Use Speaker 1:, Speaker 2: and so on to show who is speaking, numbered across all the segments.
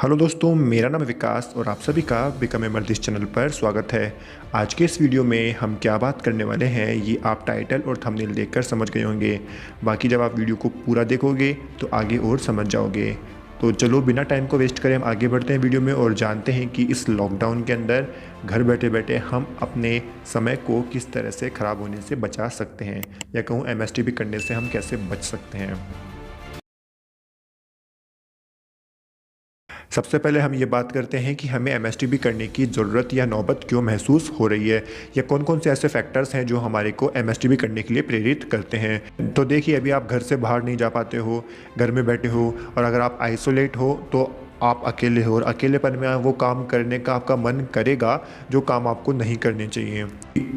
Speaker 1: Hello दोस्तों, मेरा नाम है विकास और आप सभी का बिकम ए मर्दिश चैनल पर स्वागत है। आज के इस वीडियो में हम क्या बात करने वाले हैं ये आप टाइटल और थंबनेल देखकर समझ गए होंगे। बाकी जब आप वीडियो को पूरा देखोगे तो आगे और समझ जाओगे। तो चलो बिना टाइम को वेस्ट करें हम आगे बढ़ते हैं वीडियो में और जानते हैं कि इस लॉकडाउन के अंदर घर बैठे बैठे हम अपने समय को किस तरह से ख़राब होने से बचा सकते हैं, या कहूँ एमएसटीपी करने से हम कैसे बच सकते हैं। सबसे पहले हम ये बात करते हैं कि हमें एमएसटीपी करने की ज़रूरत या नौबत क्यों महसूस हो रही है, या कौन कौन से ऐसे फैक्टर्स हैं जो हमारे को एमएसटीपी करने के लिए प्रेरित करते हैं। तो देखिए, अभी आप घर से बाहर नहीं जा पाते हो, घर में बैठे हो, और अगर आप आइसोलेट हो तो आप अकेले हो, और अकेलेपन में वो काम करने का आपका मन करेगा जो काम आपको नहीं करने चाहिए।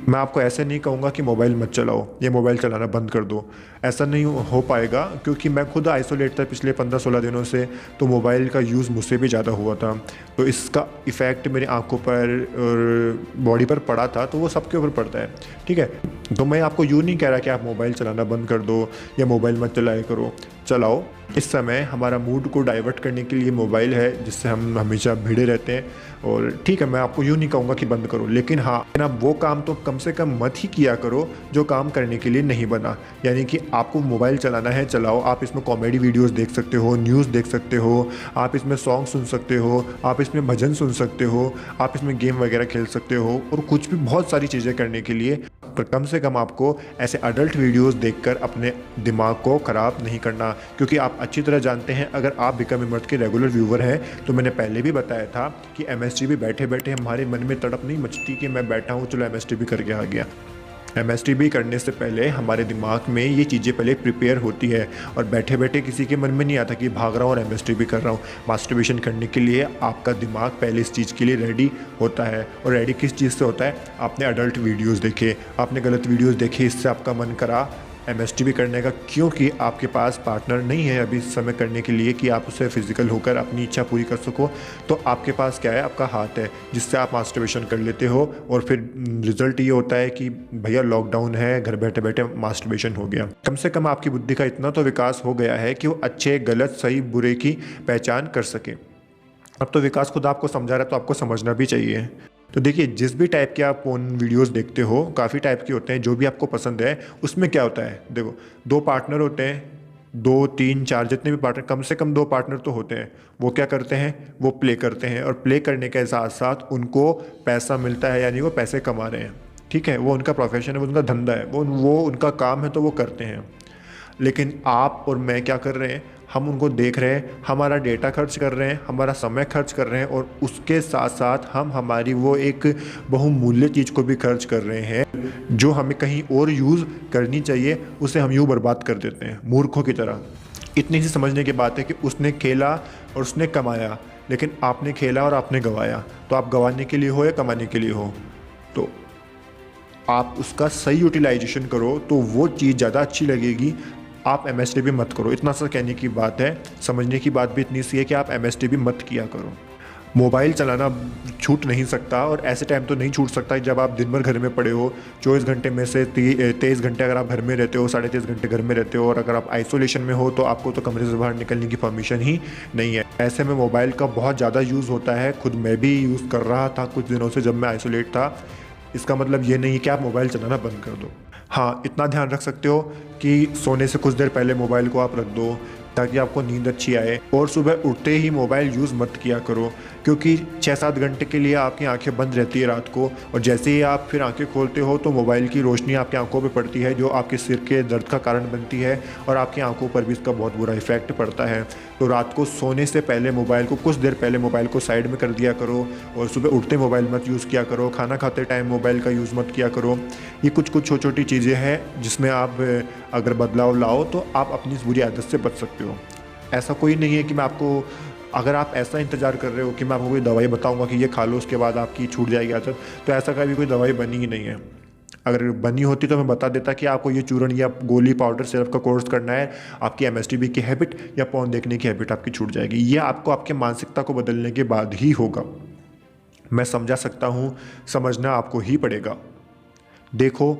Speaker 1: मैं आपको ऐसे नहीं कहूँगा कि मोबाइल मत चलाओ, ये मोबाइल चलाना बंद कर दो, ऐसा नहीं हो पाएगा, क्योंकि मैं खुद आइसोलेट था पिछले 15-16 दिनों से, तो मोबाइल का यूज़ मुझसे भी ज़्यादा हुआ था। तो इसका इफ़ेक्ट मेरी आंखों पर और बॉडी पर पड़ा था, तो वो सबके ऊपर पड़ता है, ठीक है। तो मैं आपको यूँ नहीं कह रहा कि आप मोबाइल चलाना बंद कर दो या मोबाइल मत चलाया करो, चलाओ। इस समय हमारा मूड को डाइवर्ट करने के लिए मोबाइल है जिससे हम हमेशा भिड़े रहते हैं, और ठीक है, मैं आपको यूँ नहीं कहूँगा कि बंद करो, लेकिन हाँ, आप वो काम तो कम से कम मत ही किया करो जो काम करने के लिए नहीं बना। यानी कि आपको मोबाइल चलाना है, चलाओ। आप इसमें कॉमेडी वीडियोस देख सकते हो, न्यूज़ देख सकते हो, आप इसमें सॉन्ग सुन सकते हो, आप इसमें भजन सुन सकते हो, आप इसमें गेम वगैरह खेल सकते हो, और कुछ भी बहुत सारी चीज़ें करने के लिए। पर कम से कम आपको ऐसे अडल्ट वीडियोस देखकर अपने दिमाग को ख़राब नहीं करना, क्योंकि आप अच्छी तरह जानते हैं, अगर आप बिकम ए मर्द के रेगुलर व्यूवर हैं तो मैंने पहले भी बताया था कि एमएसटीपी बैठे बैठे हमारे मन में तड़प नहीं मचती कि मैं बैठा हूँ चलो एमएसटीपी करके आ गया। एमएसटीपी करने से पहले हमारे दिमाग में ये चीज़ें पहले प्रिपेयर होती है, और बैठे बैठे किसी के मन में नहीं आता कि भाग रहा हूँ और एमएसटीपी कर रहा हूँ। मास्टरबेशन करने के लिए आपका दिमाग पहले इस चीज़ के लिए रेडी होता है, और रेडी किस चीज़ से होता है? आपने अडल्ट वीडियोस देखे, आपने गलत वीडियोस देखे, इससे आपका मन करा एमएसटीपी करने का, क्योंकि आपके पास पार्टनर नहीं है अभी इस समय करने के लिए कि आप उससे फिजिकल होकर अपनी इच्छा पूरी कर सको। तो आपके पास क्या है? आपका हाथ है, जिससे आप मास्टरबेशन कर लेते हो, और फिर रिजल्ट ये होता है कि भैया लॉकडाउन है, घर बैठे बैठे मास्टरबेशन हो गया। कम से कम आपकी बुद्धि का इतना तो विकास हो गया है कि वो अच्छे गलत सही बुरे की पहचान कर सके। अब तो विकास खुद आपको समझा रहा है, तो आपको समझना भी चाहिए। तो देखिए, जिस भी टाइप के आप फोन वीडियोस देखते हो, काफ़ी टाइप के होते हैं, जो भी आपको पसंद है उसमें क्या होता है? देखो, दो पार्टनर होते हैं, 2 3 4 जितने भी पार्टनर, कम से कम 2 पार्टनर तो होते हैं। वो क्या करते हैं? वो प्ले करते हैं, और प्ले करने के साथ साथ उनको पैसा मिलता है, यानी वो पैसे कमा रहे हैं, ठीक है। वो उनका प्रोफेशन है, वो उनका धंधा है, वो उनका काम है, तो वो करते हैं। लेकिन आप और मैं क्या कर रहे हैं? हम उनको देख रहे हैं, हमारा डेटा खर्च कर रहे हैं, हमारा समय खर्च कर रहे हैं, और उसके साथ साथ हम हमारी वो एक बहुमूल्य चीज़ को भी खर्च कर रहे हैं जो हमें कहीं और यूज़ करनी चाहिए, उसे हम यूँ बर्बाद कर देते हैं मूर्खों की तरह। इतनी सी समझने की बात है कि उसने खेला और उसने कमाया, लेकिन आपने खेला और आपने गंवाया। तो आप गंवाने के लिए हो या कमाने के लिए हो? तो आप उसका सही यूटिलाइजेशन करो तो वो चीज़ ज़्यादा अच्छी लगेगी। आप एमएसटीपी मत करो, इतना सा कहने की बात है। समझने की बात भी इतनी सी है कि आप एमएसटीपी मत किया करो। मोबाइल चलाना छूट नहीं सकता, और ऐसे टाइम तो नहीं छूट सकता जब आप दिन भर घर में पड़े हो। 24 घंटे में से 23 घंटे अगर आप घर में रहते हो, 23.5 घंटे घर में रहते हो, और अगर आप आइसोलेशन में हो तो आपको तो कमरे से बाहर निकलने की परमिशन ही नहीं है। ऐसे में मोबाइल का बहुत ज़्यादा यूज़ होता है। खुद मैं भी यूज़ कर रहा था कुछ दिनों से जब मैं आइसोलेट था। इसका मतलब ये नहीं है कि आप मोबाइल चलाना बंद कर दो। हाँ, इतना ध्यान रख सकते हो कि सोने से कुछ देर पहले मोबाइल को आप रख दो, ताकि आपको नींद अच्छी आए, और सुबह उठते ही मोबाइल यूज़ मत किया करो, क्योंकि 6-7 घंटे के लिए आपकी आंखें बंद रहती है रात को, और जैसे ही आप फिर आंखें खोलते हो तो मोबाइल की रोशनी आपकी आंखों पे पड़ती है, जो आपके सिर के दर्द का कारण बनती है, और आपकी आंखों पर भी इसका बहुत बुरा इफेक्ट पड़ता है। तो रात को सोने से पहले मोबाइल को कुछ देर पहले मोबाइल को साइड में कर दिया करो, और सुबह उठते मोबाइल मत यूज़ किया करो, खाना खाते टाइम मोबाइल का यूज़ मत किया करो। ये कुछ छोटी छोटी चीज़ें हैं जिसमें आप अगर बदलाव लाओ तो आप अपनी इस बुरी आदत से बच सकते हो। ऐसा कोई नहीं है कि मैं आपको, अगर आप ऐसा इंतज़ार कर रहे हो कि मैं आपको कोई दवाई बताऊंगा कि ये खा लो उसके बाद आपकी छूट जाएगी आदत, तो ऐसा कभी कोई दवाई बनी ही नहीं है। अगर बनी होती तो मैं बता देता कि आपको ये चूर्ण या गोली पाउडर सिरप का कोर्स करना है, आपकी एमएसटीपी की हैबिट या पॉर्न देखने की हैबिट आपकी छूट जाएगी। ये आपको आपके मानसिकता को बदलने के बाद ही होगा। मैं समझा सकता हूँ, समझना आपको ही पड़ेगा। देखो,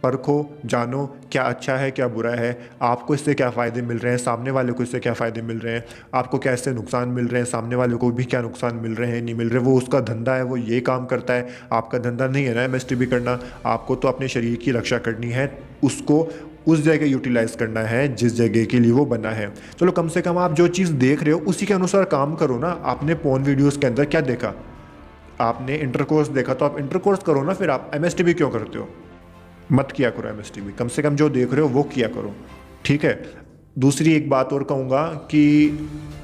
Speaker 1: परखो, जानो क्या अच्छा है क्या बुरा है, आपको इससे क्या फ़ायदे मिल रहे हैं, सामने वाले को इससे क्या फ़ायदे मिल रहे हैं, आपको क्या इससे नुकसान मिल रहे हैं, सामने वाले को भी क्या नुकसान मिल रहे हैं नहीं मिल रहे। वो उसका धंधा है, वो ये काम करता है, आपका धंधा नहीं है ना एमएसटीबी करना। आपको तो अपने शरीर की रक्षा करनी है, उसको उस जगह यूटिलाइज़ करना है जिस जगह के लिए वो बना है। चलो कम से कम आप जो चीज़ देख रहे हो उसी के अनुसार काम करो ना। आपने पोर्न वीडियोज़ के अंदर क्या देखा, आपने इंटरकोर्स देखा तो आप इंटरकोर्स करो ना, फिर आप एमएसटीबी क्यों करते हो? मत किया करो एमएसटीबी, कम से कम जो देख रहे हो वो किया करो, ठीक है। दूसरी एक बात और कहूँगा कि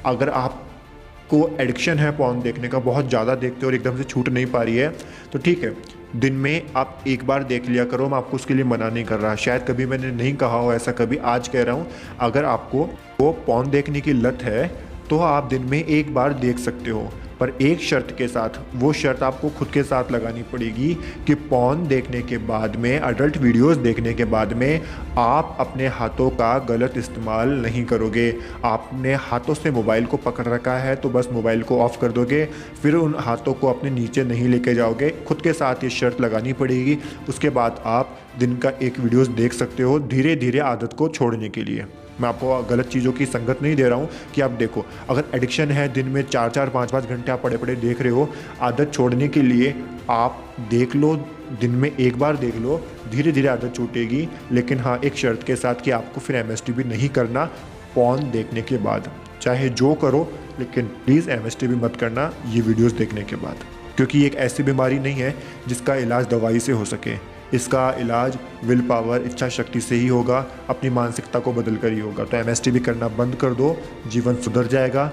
Speaker 1: अगर आपको एडिक्शन है पॉर्न देखने का, बहुत ज़्यादा देखते हो और एकदम से छूट नहीं पा रही है, तो ठीक है, दिन में आप एक बार देख लिया करो। मैं आपको उसके लिए मना नहीं कर रहा, शायद कभी मैंने नहीं कहा हो ऐसा, कभी आज कह रहा हूँ। अगर आपको वो पॉर्न देखने की लत है तो आप दिन में एक बार देख सकते हो, पर एक शर्त के साथ। वो शर्त आपको खुद के साथ लगानी पड़ेगी कि पॉर्न देखने के बाद में, अडल्ट वीडियोस देखने के बाद में आप अपने हाथों का गलत इस्तेमाल नहीं करोगे। आपने हाथों से मोबाइल को पकड़ रखा है तो बस मोबाइल को ऑफ़ कर दोगे, फिर उन हाथों को अपने नीचे नहीं लेके जाओगे। खुद के साथ ये शर्त लगानी पड़ेगी। उसके बाद आप दिन का एक वीडियोस देख सकते हो, धीरे धीरे आदत को छोड़ने के लिए। मैं आपको गलत चीज़ों की संगत नहीं दे रहा हूँ कि आप देखो। अगर एडिक्शन है, दिन में 4-4 5-5 घंटे आप पड़े पड़े देख रहे हो, आदत छोड़ने के लिए आप देख लो, दिन में एक बार देख लो, धीरे धीरे आदत छूटेगी। लेकिन हाँ, एक शर्त के साथ कि आपको फिर एमएसटीबी नहीं करना पॉर्न देखने के बाद। चाहे जो करो, लेकिन प्लीज़ एमएसटीबी मत करना ये वीडियोज़ देखने के बाद, क्योंकि ये एक ऐसी बीमारी नहीं है जिसका इलाज दवाई से हो सके। इसका इलाज विल पावर, इच्छा शक्ति से ही होगा, अपनी मानसिकता को बदल कर ही होगा। तो एमएसटीबी करना बंद कर दो, जीवन सुधर जाएगा।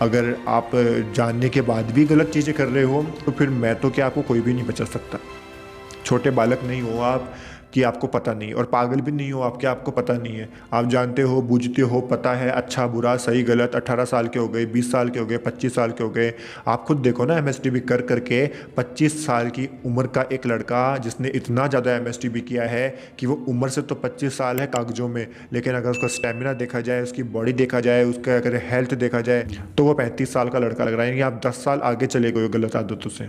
Speaker 1: अगर आप जानने के बाद भी गलत चीज़ें कर रहे हो तो फिर मैं तो क्या, आपको कोई भी नहीं बचा सकता। छोटे बालक नहीं हो आप कि आपको पता नहीं, और पागल भी नहीं हो आप कि आपको पता नहीं है। आप जानते हो, बूझते हो, पता है अच्छा बुरा सही गलत। 18 साल के हो गए, 20 साल के हो गए, 25 साल के हो गए। आप खुद देखो ना, एमएसटीबी कर करके 25 साल की उम्र का एक लड़का जिसने इतना ज़्यादा एमएसटीबी किया है कि वो उम्र से तो 25 साल है कागजों में, लेकिन अगर उसका स्टेमिना देखा जाए, उसकी बॉडी देखा जाए, उसका अगर हेल्थ देखा जाए, तो वो 35 साल का लड़का लग रहा है। यानी आप 10 साल आगे चले गए हो गलत आदतों से।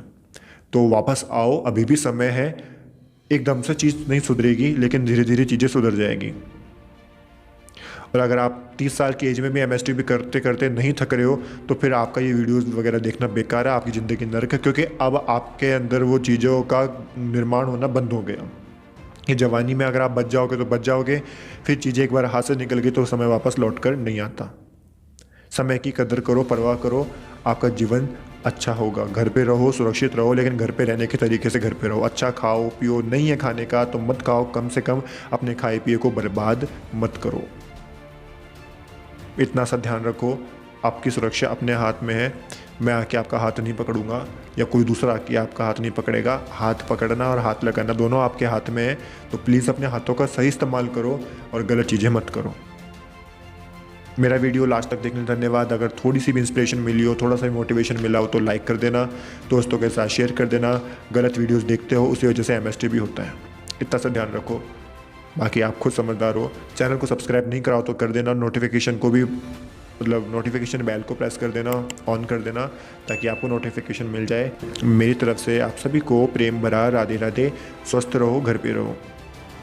Speaker 1: तो वापस आओ, अभी भी समय है। एकदम से चीज़ नहीं सुधरेगी, लेकिन धीरे धीरे चीज़ें सुधर जाएगी। और अगर आप 30 साल की एज में भी एमएसटीबी करते करते नहीं थक रहे हो, तो फिर आपका ये वीडियोस वगैरह देखना बेकार है, आपकी ज़िंदगी नरक है। क्योंकि अब आपके अंदर वो चीज़ों का निर्माण होना बंद हो गया। ये जवानी में अगर आप बच जाओगे तो बच जाओगे, फिर चीज़ें एक बार हाथ से निकल गई तो समय वापस लौट कर नहीं आता। समय की कदर करो, परवाह करो, आपका जीवन अच्छा होगा। घर पे रहो, सुरक्षित रहो, लेकिन घर पे रहने के तरीके से घर पे रहो। अच्छा खाओ पियो, नहीं है खाने का तो मत खाओ, कम से कम अपने खाए पिए को बर्बाद मत करो। इतना सा ध्यान रखो, आपकी सुरक्षा अपने हाथ में है। मैं आके आपका हाथ नहीं पकड़ूंगा, या कोई दूसरा आके आपका हाथ नहीं पकड़ेगा। हाथ पकड़ना और हाथ लगाना दोनों आपके हाथ में है। तो प्लीज़ अपने हाथों का सही इस्तेमाल करो और गलत चीज़ें मत करो। मेरा वीडियो लास्ट तक देखने धन्यवाद। अगर थोड़ी सी भी इंस्पिरेशन मिली हो, थोड़ा सा भी मोटिवेशन मिला हो तो लाइक कर देना, दोस्तों के साथ शेयर कर देना। गलत वीडियोस देखते हो उसी वजह से एमएसटीबी होता है, इतना सा ध्यान रखो। बाकी आप खुद समझदार हो। चैनल को सब्सक्राइब नहीं कराओ तो कर देना, नोटिफिकेशन को भी नोटिफिकेशन बेल को प्रेस कर देना, ऑन कर देना, ताकि आपको नोटिफिकेशन मिल जाए। मेरी तरफ से आप सभी को प्रेम भरा राधे राधे। स्वस्थ रहो, घर पे रहो।